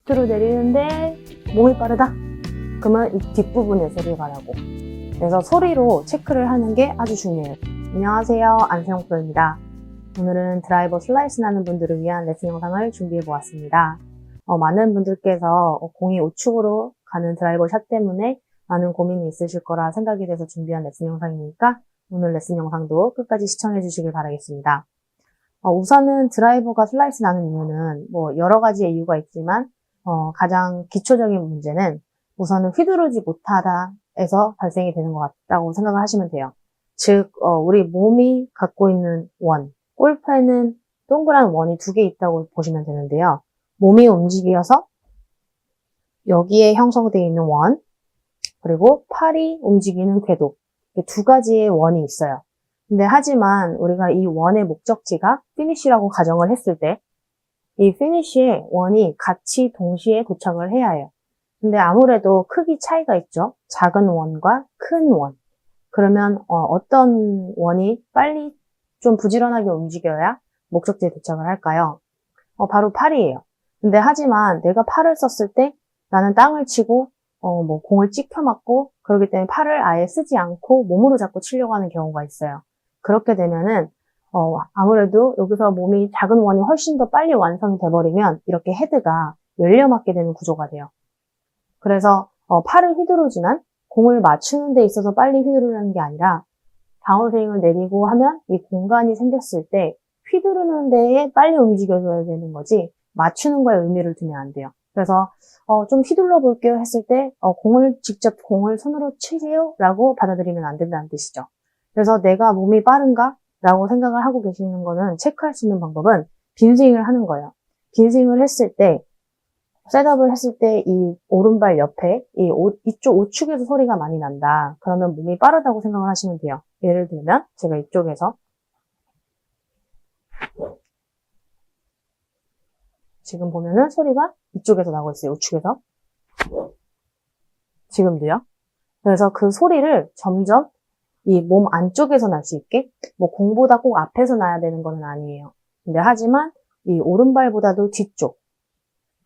밑으로 내리는데 몸이 빠르다? 그러면 이 뒷부분에 소리가 나고. 그래서 소리로 체크를 하는 게 아주 중요해요. 안녕하세요, 안세영 프로입니다. 오늘은 드라이버 슬라이스 나는 분들을 위한 레슨 영상을 준비해 보았습니다. 많은 분들께서 공이 우측으로 가는 드라이버 샷 때문에 많은 고민이 있으실 거라 생각이 돼서 준비한 레슨 영상이니까 오늘 레슨 영상도 끝까지 시청해 주시길 바라겠습니다. 우선은 드라이버가 슬라이스 나는 이유는 여러 가지의 이유가 있지만 가장 기초적인 문제는 우선은 휘두르지 못하다에서 발생이 되는 것 같다고 생각을 하시면 돼요. 즉 우리 몸이 갖고 있는 원, 골프에는 동그란 원이 두 개 있다고 보시면 되는데요. 몸이 움직여서 여기에 형성되어 있는 원, 그리고 팔이 움직이는 궤도, 두 가지의 원이 있어요. 근데 하지만 우리가 이 원의 목적지가 피니쉬라고 가정을 했을 때 이 피니쉬에 원이 같이 동시에 도착을 해야 해요. 근데 아무래도 크기 차이가 있죠. 작은 원과 큰 원. 그러면 어떤 원이 빨리 좀 부지런하게 움직여야 목적지에 도착을 할까요? 바로 팔이에요. 근데 하지만 내가 팔을 썼을 때 나는 땅을 치고 공을 찍혀 맞고 그렇기 때문에 팔을 아예 쓰지 않고 몸으로 자꾸 치려고 하는 경우가 있어요. 그렇게 되면은 아무래도 여기서 몸이 작은 원이 훨씬 더 빨리 완성이 돼버리면 이렇게 헤드가 열려 맞게 되는 구조가 돼요. 그래서 팔을 휘두르지만 공을 맞추는 데 있어서 빨리 휘두르는 게 아니라 다운스윙을 내리고 하면 이 공간이 생겼을 때 휘두르는 데에 빨리 움직여줘야 되는 거지 맞추는 거에 의미를 두면 안 돼요. 그래서 좀 휘둘러 볼게요 했을 때 직접 공을 손으로 치세요 라고 받아들이면 안 된다는 뜻이죠. 그래서 내가 몸이 빠른가? 라고 생각을 하고 계시는 거는 체크할 수 있는 방법은 빈스윙을 하는 거예요. 빈스윙을 했을 때 셋업을 했을 때 이 오른발 옆에 이쪽 우측에서 소리가 많이 난다. 그러면 몸이 빠르다고 생각을 하시면 돼요. 예를 들면 제가 이쪽에서 지금 보면은 소리가 이쪽에서 나고 있어요. 우측에서. 지금도요. 그래서 그 소리를 점점 이 몸 안쪽에서 날 수 있게 공보다 꼭 앞에서 나야 되는 건 아니에요. 근데 하지만 이 오른발보다도 뒤쪽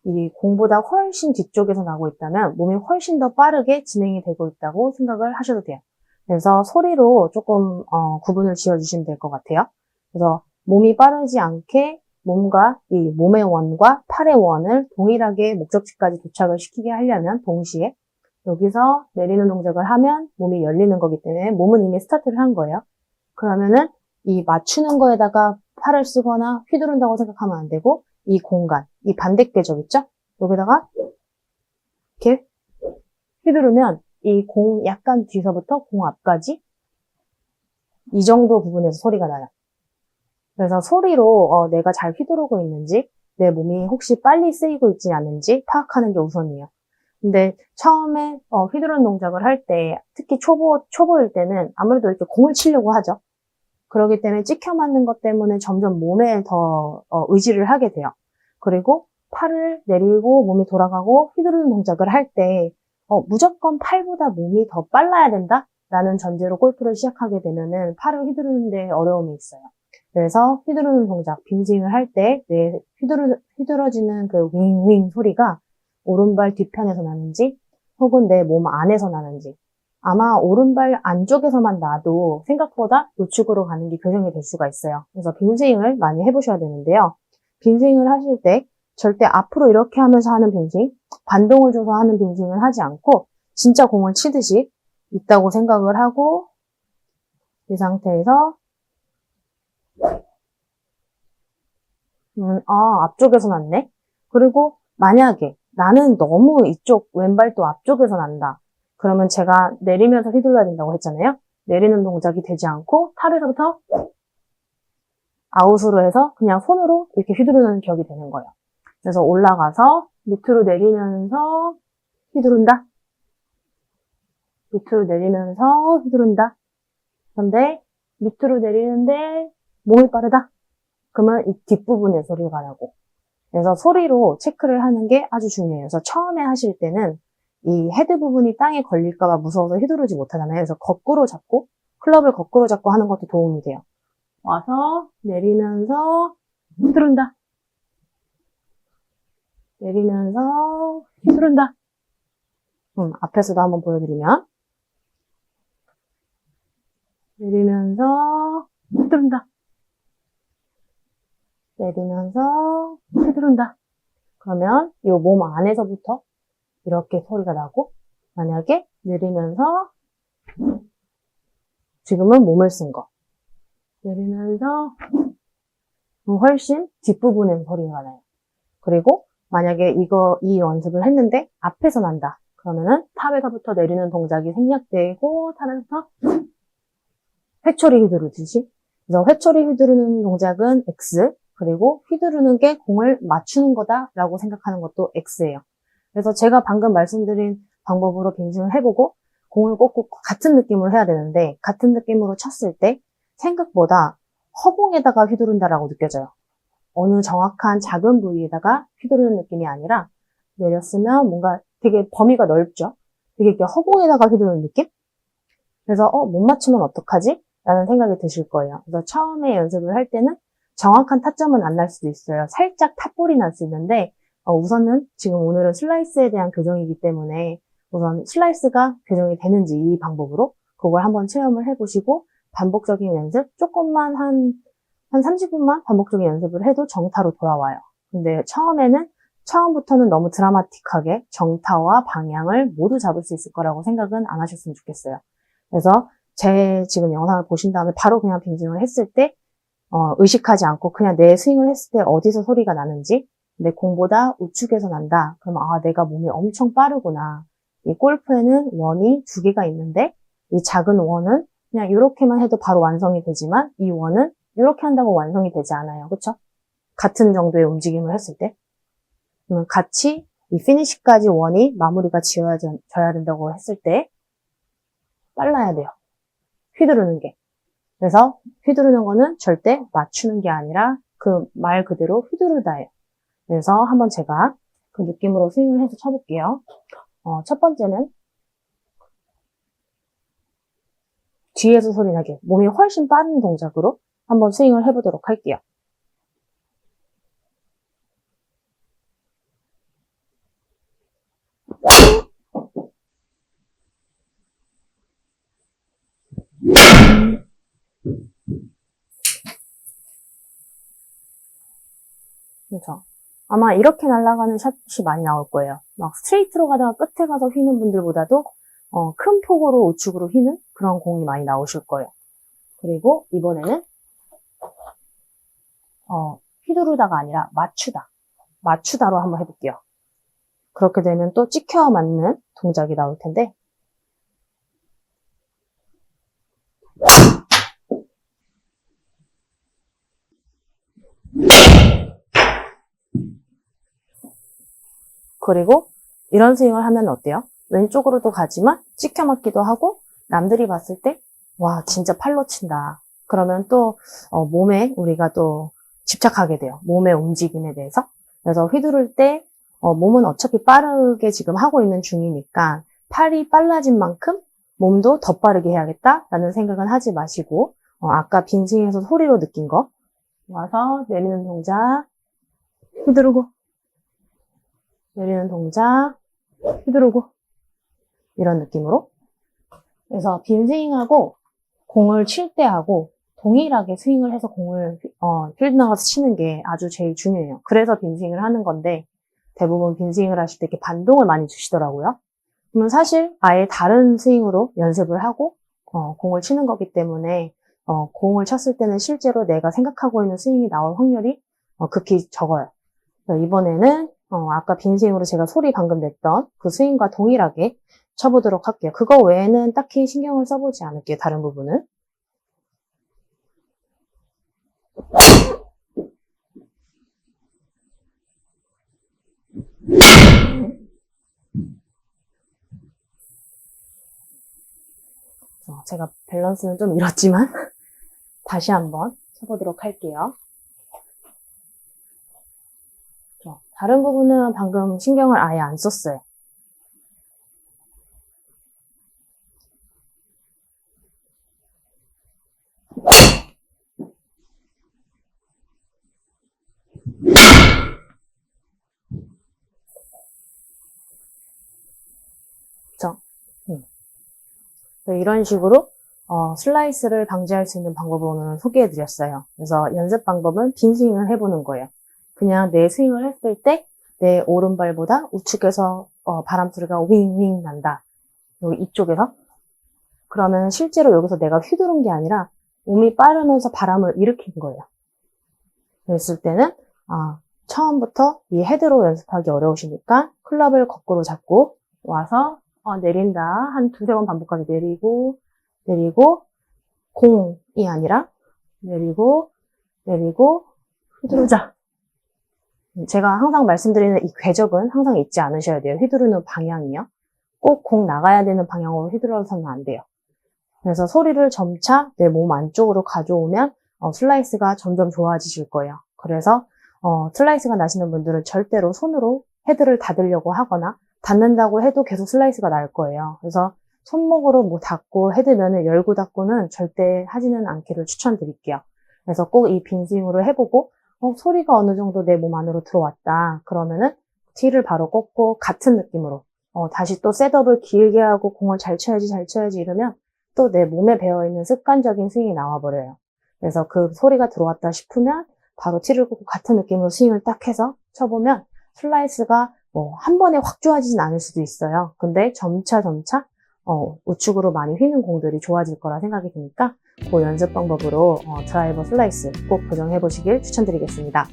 이 공보다 훨씬 뒤쪽에서 나고 있다면 몸이 훨씬 더 빠르게 진행이 되고 있다고 생각을 하셔도 돼요. 그래서 소리로 조금 구분을 지어주시면 될 것 같아요. 그래서 몸이 빠르지 않게 몸과 이 몸의 원과 팔의 원을 동일하게 목적지까지 도착을 시키게 하려면 동시에 여기서 내리는 동작을 하면 몸이 열리는 거기 때문에 몸은 이미 스타트를 한 거예요. 그러면은 이 맞추는 거에다가 팔을 쓰거나 휘두른다고 생각하면 안 되고 이 공간, 이 반대 궤적 있죠? 여기다가 이렇게 휘두르면 이 공 약간 뒤서부터 공 앞까지 이 정도 부분에서 소리가 나요. 그래서 소리로 내가 잘 휘두르고 있는지 내 몸이 혹시 빨리 쓰이고 있지 않은지 파악하는 게 우선이에요. 근데 처음에 휘두르는 동작을 할 때 특히 초보일 때는 아무래도 이렇게 공을 치려고 하죠. 그렇기 때문에 찍혀 맞는 것 때문에 점점 몸에 더 의지를 하게 돼요. 그리고 팔을 내리고 몸이 돌아가고 휘두르는 동작을 할 때 무조건 팔보다 몸이 더 빨라야 된다라는 전제로 골프를 시작하게 되면은 팔을 휘두르는 데 어려움이 있어요. 그래서 휘두르는 동작, 빈스윙을 할 때 내 휘두러지는 그 윙윙 소리가 오른발 뒤편에서 나는지 혹은 내 몸 안에서 나는지 아마 오른발 안쪽에서만 나도 생각보다 우측으로 가는 게 교정이 될 수가 있어요. 그래서 빈스윙을 많이 해보셔야 되는데요. 빈스윙을 하실 때 절대 앞으로 이렇게 하면서 하는 빈스윙, 반동을 줘서 하는 빈스윙을 하지 않고 진짜 공을 치듯이 있다고 생각을 하고 이 상태에서 앞쪽에서 났네? 그리고 만약에 나는 너무 이쪽 왼발도 앞쪽에서 난다. 그러면 제가 내리면서 휘둘러야 된다고 했잖아요. 내리는 동작이 되지 않고 탑에서부터 아웃으로 해서 그냥 손으로 이렇게 휘두르는 격이 되는 거예요. 그래서 올라가서 밑으로 내리면서 휘두른다. 밑으로 내리면서 휘두른다. 그런데 밑으로 내리는데 몸이 빠르다. 그러면 이 뒷부분에 소리가 나고. 그래서 소리로 체크를 하는 게 아주 중요해요. 그래서 처음에 하실 때는 이 헤드 부분이 땅에 걸릴까봐 무서워서 휘두르지 못하잖아요. 그래서 거꾸로 잡고, 클럽을 거꾸로 잡고 하는 것도 도움이 돼요. 와서 내리면서 휘두른다. 내리면서 휘두른다. 앞에서도 한번 보여드리면 내리면서 휘두른다. 내리면서 휘두른다. 그러면 이 몸 안에서부터 이렇게 소리가 나고, 만약에 내리면서 지금은 몸을 쓴 거 내리면서 훨씬 뒷부분에서 소리가 나요. 그리고 만약에 이 연습을 했는데 앞에서 난다. 그러면은 탑에서부터 내리는 동작이 생략되고 탑에서 회초리 휘두르듯이. 그래서 회초리 휘두르는 동작은 X, 그리고 휘두르는 게 공을 맞추는 거다라고 생각하는 것도 X예요. 그래서 제가 방금 말씀드린 방법으로 빙승을 해보고 공을 꽂고 같은 느낌으로 해야 되는데, 같은 느낌으로 쳤을 때 생각보다 허공에다가 휘두른다라고 느껴져요. 어느 정확한 작은 부위에다가 휘두르는 느낌이 아니라 내렸으면 뭔가 되게 범위가 넓죠. 되게 이렇게 허공에다가 휘두르는 느낌? 그래서 못 맞추면 어떡하지? 라는 생각이 드실 거예요. 그래서 처음에 연습을 할 때는 정확한 타점은 안 날 수도 있어요. 살짝 탑볼이 날 수 있는데 우선은 지금 오늘은 슬라이스에 대한 교정이기 때문에 우선 슬라이스가 교정이 되는지 이 방법으로 그걸 한번 체험을 해보시고 반복적인 연습, 조금만 한 30분만 반복적인 연습을 해도 정타로 돌아와요. 근데 처음부터는 너무 드라마틱하게 정타와 방향을 모두 잡을 수 있을 거라고 생각은 안 하셨으면 좋겠어요. 그래서 제 지금 영상을 보신 다음에 바로 그냥 빙승을 했을 때 의식하지 않고 그냥 내 스윙을 했을 때 어디서 소리가 나는지, 내 공보다 우측에서 난다. 그럼 내가 몸이 엄청 빠르구나. 이 골프에는 원이 2개가 있는데 이 작은 원은 그냥 이렇게만 해도 바로 완성이 되지만 이 원은 이렇게 한다고 완성이 되지 않아요. 그렇죠? 같은 정도의 움직임을 했을 때. 그러면 같이 이 피니시까지 원이 마무리가 져야 된다고 했을 때 빨라야 돼요. 휘두르는 게. 그래서 휘두르는 거는 절대 맞추는 게 아니라 그 말 그대로 휘두르다예요. 그래서 한번 제가 그 느낌으로 스윙을 해서 쳐볼게요. 첫 번째는 뒤에서 소리 나게 몸이 훨씬 빠른 동작으로 한번 스윙을 해보도록 할게요. 그렇죠. 아마 이렇게 날아가는 샷이 많이 나올 거예요. 막 스트레이트로 가다가 끝에 가서 휘는 분들보다도 큰 폭으로 우측으로 휘는 그런 공이 많이 나오실 거예요. 그리고 이번에는 휘두르다가 아니라 맞추다로 한번 해볼게요. 그렇게 되면 또 찍혀 맞는 동작이 나올 텐데, 그리고 이런 스윙을 하면 어때요? 왼쪽으로도 가지만 찍혀 맞기도 하고, 남들이 봤을 때 와 진짜 팔로 친다. 그러면 또 몸에 우리가 또 집착하게 돼요. 몸의 움직임에 대해서. 그래서 휘두를 때 몸은 어차피 빠르게 지금 하고 있는 중이니까 팔이 빨라진 만큼 몸도 더 빠르게 해야겠다라는 생각은 하지 마시고, 아까 빈스윙에서 소리로 느낀 거 와서 내리는 동작 휘두르고, 내리는 동작 휘두르고, 이런 느낌으로. 그래서 빈스윙하고 공을 칠 때 하고 동일하게 스윙을 해서 공을 필드 나가서 치는 게 아주 제일 중요해요. 그래서 빈스윙을 하는 건데, 대부분 빈스윙을 하실 때 이렇게 반동을 많이 주시더라고요. 그러면 사실 아예 다른 스윙으로 연습을 하고 공을 치는 거기 때문에 공을 쳤을 때는 실제로 내가 생각하고 있는 스윙이 나올 확률이 극히 적어요. 이번에는 아까 빈스윙으로 제가 소리 방금 냈던 그 스윙과 동일하게 쳐보도록 할게요. 그거 외에는 딱히 신경을 써보지 않을게요. 다른 부분은. 제가 밸런스는 좀 잃었지만 다시 한번 쳐보도록 할게요. 다른 부분은 방금 신경을 아예 안 썼어요. 이런 식으로 슬라이스를 방지할 수 있는 방법을 오늘 소개해드렸어요. 그래서 연습 방법은 빈 스윙을 해보는 거예요. 그냥 내 스윙을 했을 때 내 오른발보다 우측에서 바람 소리가 윙윙 난다. 여기 이쪽에서. 그러면 실제로 여기서 내가 휘두른 게 아니라 몸이 빠르면서 바람을 일으킨 거예요. 그랬을 때는 처음부터 이 헤드로 연습하기 어려우시니까 클럽을 거꾸로 잡고 와서 내린다. 한 두세 번 반복하게 내리고 공이 아니라 내리고 휘두르자. 제가 항상 말씀드리는 이 궤적은 항상 잊지 않으셔야 돼요. 휘두르는 방향이요. 꼭 공 나가야 되는 방향으로 휘두르서는 안 돼요. 그래서 소리를 점차 내 몸 안쪽으로 가져오면 슬라이스가 점점 좋아지실 거예요. 그래서 슬라이스가 나시는 분들은 절대로 손으로 헤드를 닫으려고 하거나 닫는다고 해도 계속 슬라이스가 날 거예요. 그래서 손목으로 뭐 닫고 헤드면을 열고 닫고는 절대 하지는 않기를 추천드릴게요. 그래서 꼭 이 빈스윙으로 해보고 소리가 어느 정도 내 몸 안으로 들어왔다. 그러면은 티를 바로 꽂고 같은 느낌으로 다시 또 셋업을 길게 하고 공을 잘 쳐야지 이러면 또 내 몸에 배어있는 습관적인 스윙이 나와버려요. 그래서 그 소리가 들어왔다 싶으면 바로 티를 꽂고 같은 느낌으로 스윙을 딱 해서 쳐보면 슬라이스가 한 번에 확 좋아지진 않을 수도 있어요. 근데 점차 우측으로 많이 휘는 공들이 좋아질 거라 생각이 드니까 그 연습 방법으로 드라이버 슬라이스 꼭 교정해 보시길 추천드리겠습니다.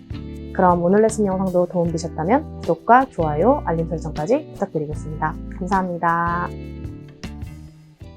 그럼 오늘 레슨 영상도 도움되셨다면 구독과 좋아요, 알림 설정까지 부탁드리겠습니다. 감사합니다.